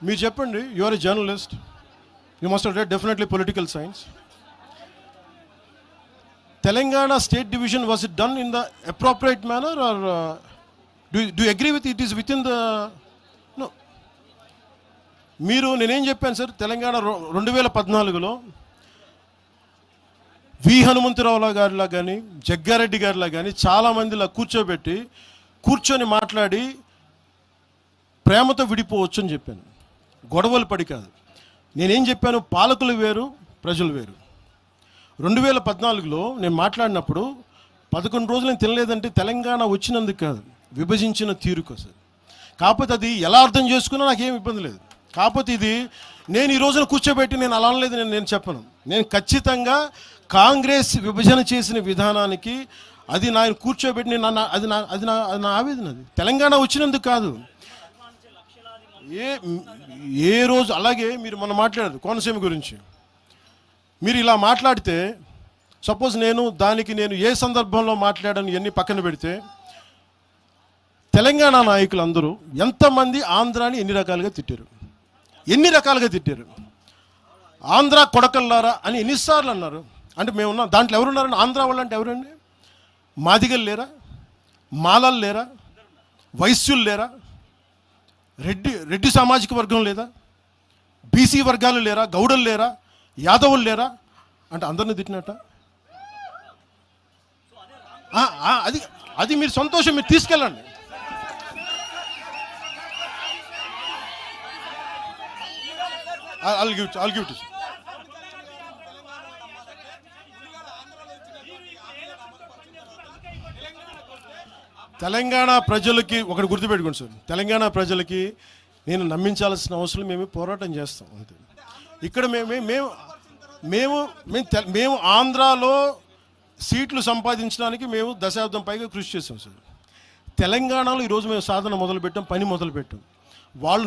మీరు చెప్పండి, you are a journalist, you must have read definitely political science. Telangana state division, was it done in the appropriate manner, or do you agree with it is within the no? మీరు నేనేం చెప్పాను sir, Telangana 2014లో వి హనుమంతరావు గారిలా కానీ జగ్గారెడ్డి గారిలా కానీ చాలామందిలా కూర్చొని మాట్లాడి ప్రేమతో విడిపోవచ్చు అని చెప్పాను, గొడవలు పడి కాదు. నేనేం చెప్పాను, పాలకులు వేరు ప్రజలు వేరు. 2014లో నేను మాట్లాడినప్పుడు 11 రోజులు నేను తినలేదంటే తెలంగాణ వచ్చినందుకు కాదు, విభజించిన తీరు కోసం. కాకపోతే అది ఎలా అర్థం చేసుకున్నా నాకేం ఇబ్బంది లేదు. కాకపోతే ఇది నేను ఈ రోజున కూర్చోబెట్టి నేను అలా అనలేదు, నేను చెప్పను. నేను ఖచ్చితంగా కాంగ్రెస్ విభజన చేసిన విధానానికి అది నేను కూర్చోబెట్టి నేను అది నా ఆవేదన. అది తెలంగాణ వచ్చినందుకు కాదు. ఏ రోజు అలాగే మీరు మొన్న మాట్లాడారు కోనసీమ గురించి. మీరు ఇలా మాట్లాడితే సపోజ్ నేను ఏ సందర్భంలో మాట్లాడాను ఇవన్నీ పక్కన పెడితే, తెలంగాణ నాయకులు అందరూ ఎంతమంది ఆంధ్రాని ఎన్ని రకాలుగా తిట్టారు. ఆంధ్ర కొడకల్లారా అని ఎన్నిసార్లు అన్నారు. అంటే మేమున్నాం దాంట్లో ఎవరున్నారని, ఆంధ్ర వాళ్ళు అంటే ఎవరండి? మాదిగలు లేరా, మాలలు లేరా, వైశ్యులు లేరా, రెడ్డి సామాజిక వర్గం లేదా, బీసీ వర్గాలు లేరా, గౌడలు లేరా, యాదవులు లేరా అంటే అందరిని తిట్టినట్ట. అది మీరు సంతోషం, మీరు తీసుకెళ్ళండి. I'll give to you. Telangana ప్రజలకి ఒకటి గుర్తుపెట్టుకోండి సార్, తెలంగాణ ప్రజలకి నేను నమ్మించాల్సిన అవసరం మేము పోరాటం చేస్తాం అంతే. ఇక్కడ మేము ఆంధ్రాలో సీట్లు సంపాదించడానికి మేము దశాబ్దం పైగా కృషి చేస్తాం సార్. తెలంగాణలో ఈరోజు మేము సాధన మొదలుపెట్టాం, పని మొదలుపెట్టాం. వాళ్ళు